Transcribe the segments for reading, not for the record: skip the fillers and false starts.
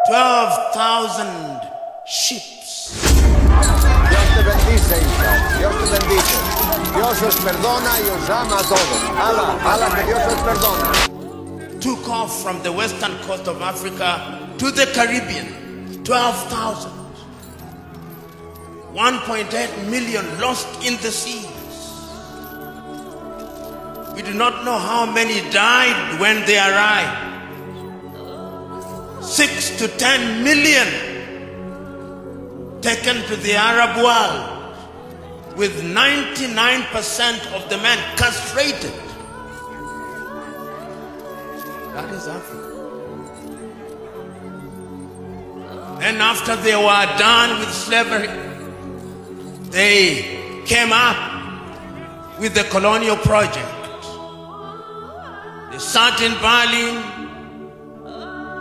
12,000 ships. Dios te bendice, hijo. Dios te bendice. Dios os perdona y os ama a todos. Ala, que Dios os perdona. Took off from the western coast of Africa to the Caribbean. 12,000. 1.8 million lost in the seas. We do not know how many died when they arrived. 6 to 10 million taken to the Arab world, with 99% of the men castrated. That is Africa. Then after they were done with slavery, they came up with the colonial project. They sat in Berlin,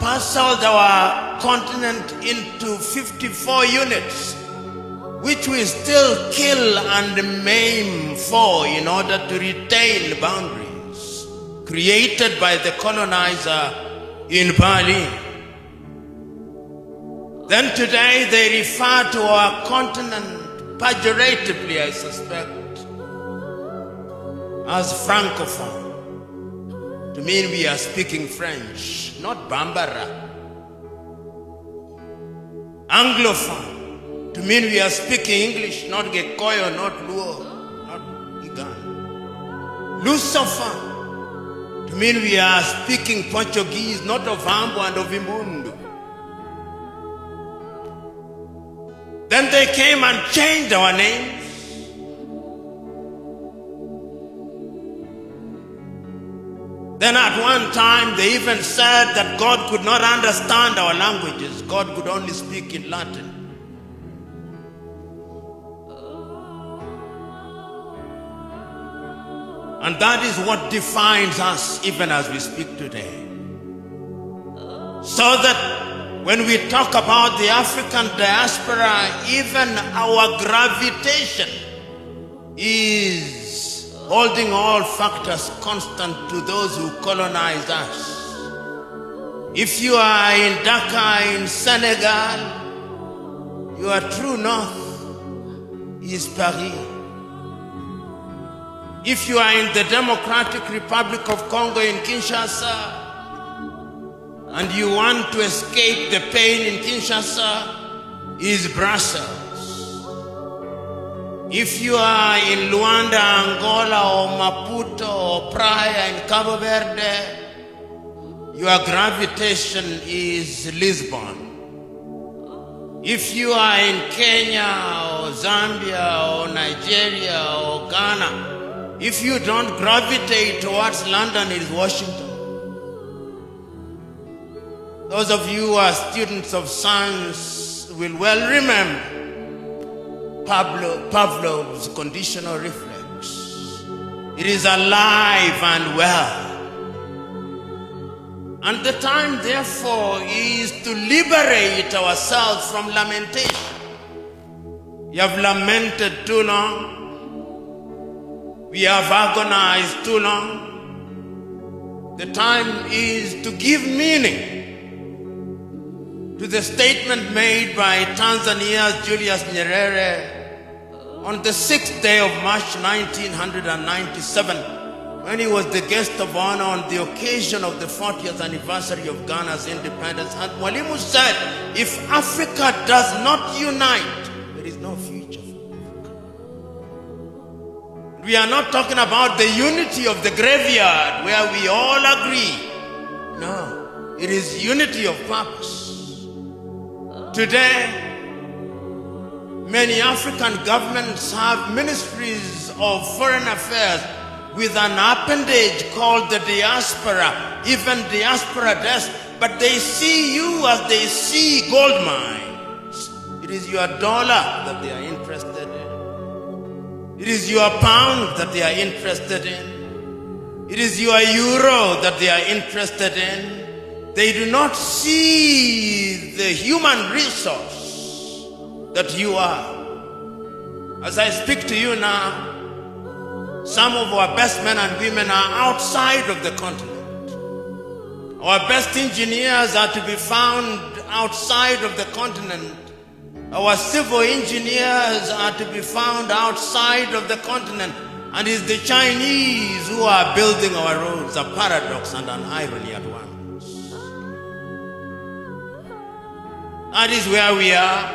parceled our continent into 54 units, which we still kill and maim for in order to retain boundaries created by the colonizer in Berlin. Then today they refer to our continent pejoratively, I suspect, as Francophone, to mean we are speaking French, not Bambara. Anglophone, to mean we are speaking English, not Gikoyo, not Luo, not Igan. Lusophone, to mean we are speaking Portuguese, not Ovambo and Ovimbundu. Then they came and changed our names. Then at one time they even said that God could not understand our languages. God could only speak in Latin. And that is what defines us even as we speak today. So that when we talk about the African diaspora, even our gravitation is holding all factors constant to those who colonize us. If you are in Dakar in Senegal, your true north is Paris. If you are in the Democratic Republic of Congo in Kinshasa, and you want to escape the pain in Kinshasa, is Brussels. If you are in Luanda, Angola, or Maputo, or Praia in Cabo Verde, your gravitation is Lisbon. If you are in Kenya, or Zambia, or Nigeria, or Ghana, if you don't gravitate towards London, it is Washington. Those of you who are students of science will well remember Pavlov's conditional reflex. It is alive and well. And the time, therefore, is to liberate ourselves from lamentation. We have lamented too long. We have agonized too long. The time is to give meaning to the statement made by Tanzania's Julius Nyerere on the 6th day of March 1997, when he was the guest of honor on the occasion of the 40th anniversary of Ghana's independence. And Mwalimu said, if Africa does not unite, there is no future for Africa. We are not talking about the unity of the graveyard where we all agree. No, it is unity of purpose. Today, many African governments have ministries of foreign affairs with an appendage called the diaspora, even diaspora desk, but they see you as they see gold mines. It is your dollar that they are interested in. It is your pound that they are interested in. It is your euro that they are interested in. They do not see the human resource that you are. As I speak to you now, some of our best men and women are outside of the continent. Our best engineers are to be found outside of the continent. Our civil engineers are to be found outside of the continent. And it's the Chinese who are building our roads, a paradox and an irony at once. That is where we are.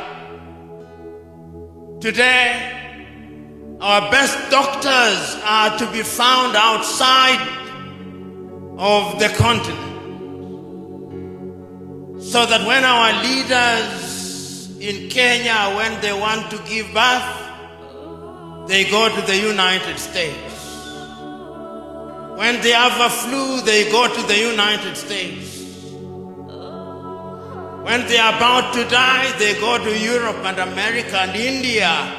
Today, our best doctors are to be found outside of the continent. So that when our leaders in Kenya, when they want to give birth, they go to the United States. When they have a flu, they go to the United States. When they are about to die, they go to Europe and America and India.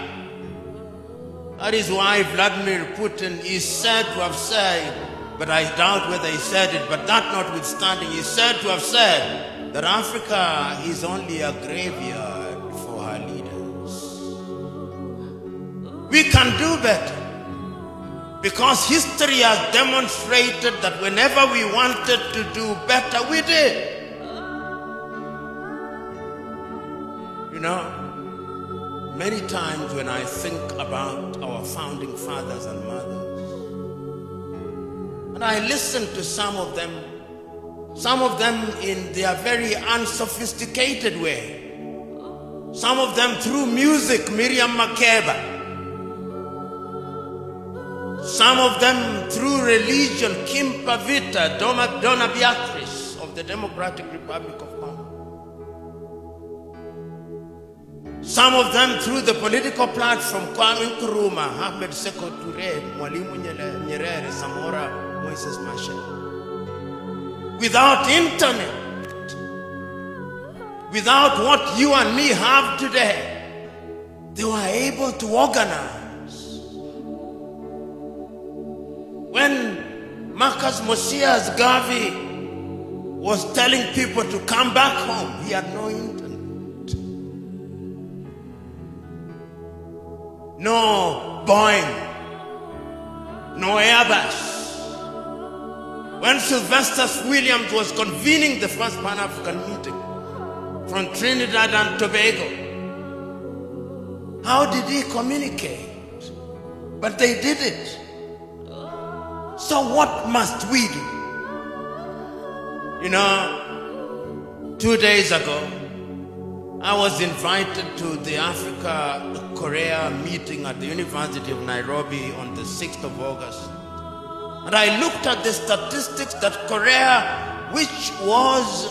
That is why Vladimir Putin is said to have said, but I doubt whether he said it, but that notwithstanding, he is said to have said that Africa is only a graveyard for her leaders. We can do better because history has demonstrated that whenever we wanted to do better, we did. You know, many times when I think about our founding fathers and mothers, and I listen to some of them in their very unsophisticated way, some of them through music, Miriam Makeba, some of them through religion, Kim Pavita, Donna Beatrice of the Democratic Republic of Congo. Some of them through the political platform, Kwame Nkrumah, Ahmed Sekou Touré, Mwalimu Nyerere, Samora, Moises Machel. Without internet, without what you and me have today, they were able to organize. When Marcus Mosias Garvey was telling people to come back home, he had no internet. No Boeing, no Airbus. When Sylvester Williams was convening the first Pan-African meeting from Trinidad and Tobago, how did he communicate? But they did it. So what must we do? You know, 2 days ago, I was invited to the Africa-Korea meeting at the University of Nairobi on the 6th of August. And I looked at the statistics that Korea, which was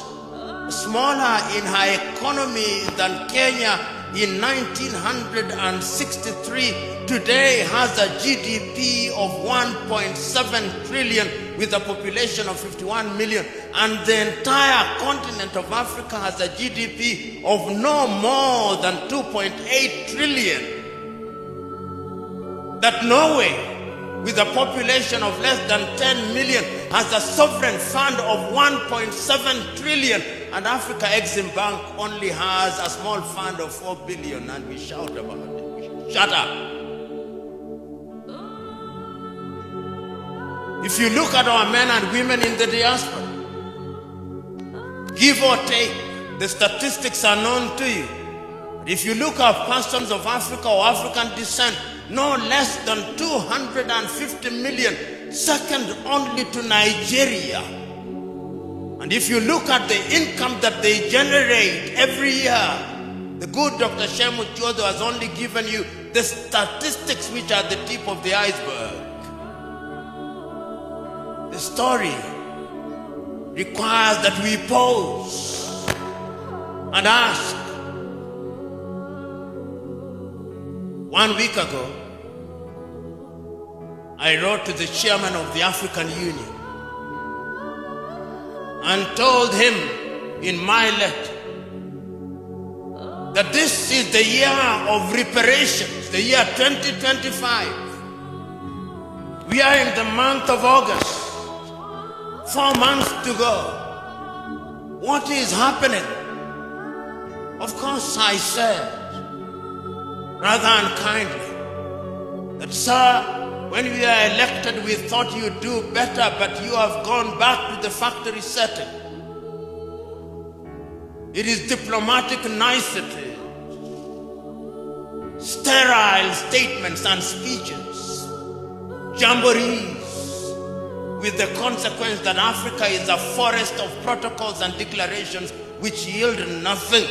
smaller in her economy than Kenya in 1963, today has a GDP of 1.7 trillion with a population of 51 million. And the entire continent of Africa has a GDP of no more than 2.8 trillion. That Norway, with a population of less than 10 million, has a sovereign fund of 1.7 trillion. And Africa Exim Bank only has a small fund of 4 billion, and we shout about it. Shut up. If you look at our men and women in the diaspora, give or take, the statistics are known to you. If you look at persons of Africa or African descent, no less than 250 million, second only to Nigeria. And if you look at the income that they generate every year, the good Dr. Shemu Chodo has only given you the statistics which are the tip of the iceberg. The story requires that we pause and ask. 1 week ago, I wrote to the chairman of the African Union and told him in my letter that this is the year of reparations, the year 2025. We are in the month of August, 4 months to go. What is happening? Of course, I said, rather unkindly, that, sir, when we were elected, we thought you'd do better, but you have gone back to the factory setting. It is diplomatic nicety, sterile statements and speeches, jamborees, with the consequence that Africa is a forest of protocols and declarations which yield nothing.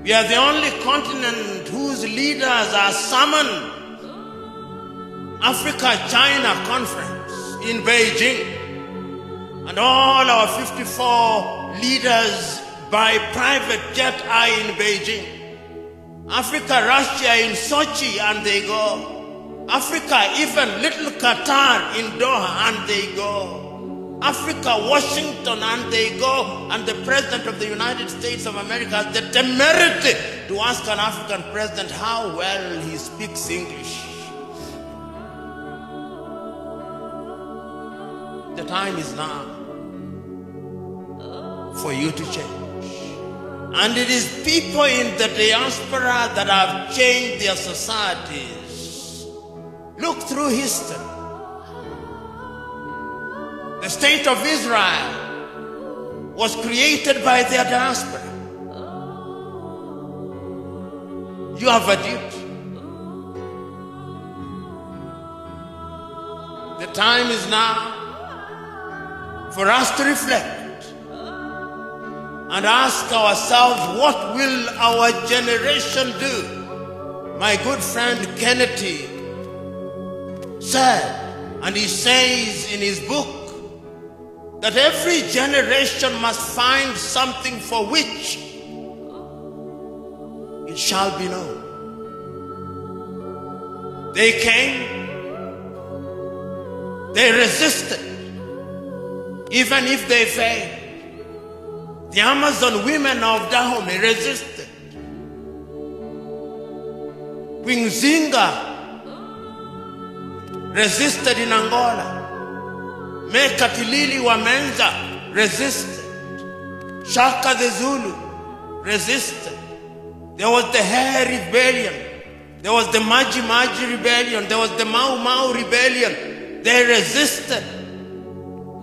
We are the only continent whose leaders are summoned. Africa-China conference in Beijing, and all our 54 leaders by private jet are in Beijing. Africa-Russia in Sochi, and they go. Africa, even little Qatar in Doha, and they go. Africa, Washington, and they go. And the President of the United States of America has the temerity to ask an African president how well he speaks English. The time is now for you to change. And it is people in the diaspora that have changed their societies. Look through history. The state of Israel was created by their diaspora. You have a duty. The time is now for us to reflect and ask ourselves, what will our generation do? My good friend Kennedy said, and he says in his book, that every generation must find something for which it shall be known. They came, they resisted, even if they failed. The Amazon women of Dahomey resisted. Quinzinga resisted in Angola. Mekatilili wa Menza resisted. Shaka the Zulu resisted. There was the Hair Rebellion. There was the Maji Maji Rebellion. There was the Mau Mau Rebellion. They resisted.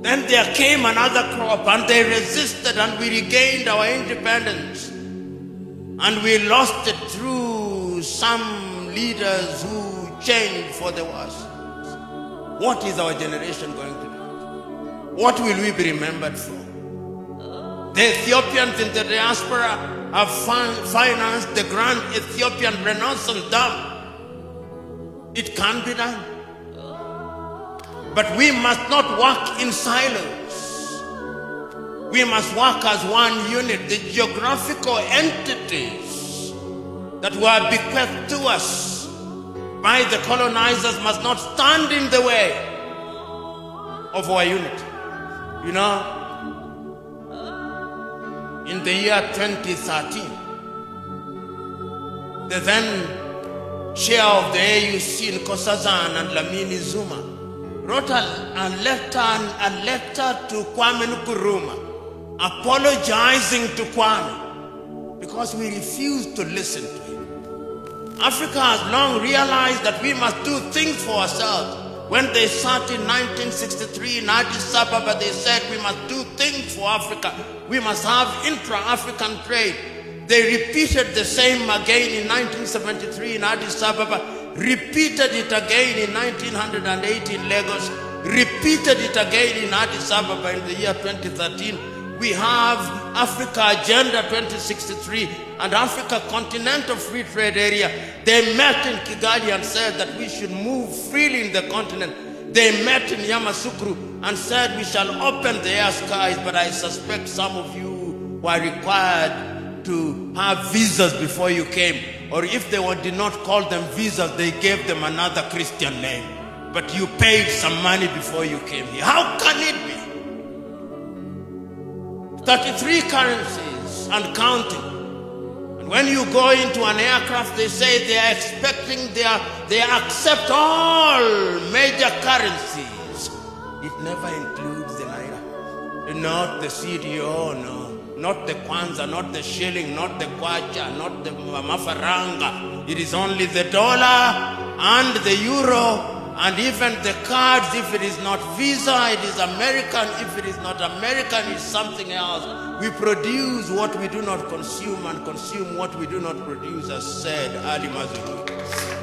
Then there came another crop and they resisted, and we regained our independence. And we lost it through some leaders who changed for the worse. What is our generation going to do? What will we be remembered for? The Ethiopians in the diaspora have financed the Grand Ethiopian Renaissance Dam. It can be done. But we must not work in silos. We must work as one unit. The geographical entities that were bequeathed to us by the colonizers must not stand in the way of our unity. You know, in the year 2013, the then chair of the AUC in Nkosazana and Lamini Zuma wrote a letter to Kwame Nkrumah apologizing to Kwame because we refused to listen to him. Africa has long realized that we must do things for ourselves. When they sat in 1963 in Addis Ababa, they said we must do things for Africa. We must have intra-African trade. They repeated the same again in 1973 in Addis Ababa, repeated it again in 1980 in Lagos, repeated it again in Addis Ababa in the year 2013. We have Africa Agenda 2063 and Africa Continental Free Trade Area. They met in Kigali and said that we should move freely in the continent. They met in Yamoussoukro and said we shall open the air skies, but I suspect some of you were required to have visas before you came. Or if they did not call them visas, they gave them another Christian name. But you paid some money before you came here. How can it be? 33 currencies and counting. And when you go into an aircraft, they say they are expecting, they accept all major currencies. It never includes the Naira. Not the CDO, no. Not the Kwanza, not the shilling, not the Kwacha, not the Mafaranga. It is only the dollar and the euro. And even the cards, if it is not Visa, it is American. If it is not American, it's something else. We produce what we do not consume and consume what we do not produce, as said Ali Mazrui.